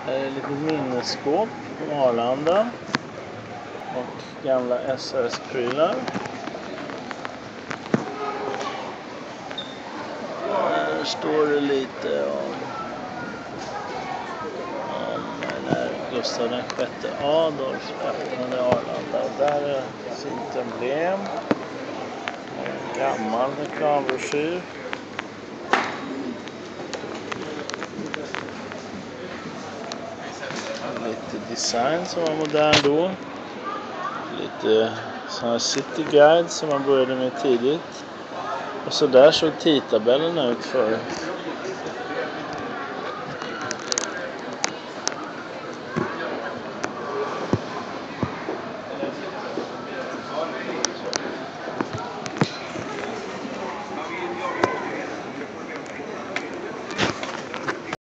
Här är lite minnesskåp på Arlanda och gamla SAS-prylar. Där står det lite om när Gustav VI Adolf öppnade Arlanda. Och där är sitt emblem. En gammal reklambroschyr. Lite design som var modern då. Lite sån här city guide som man började med tidigt. Och så där såg tidtabellen ut för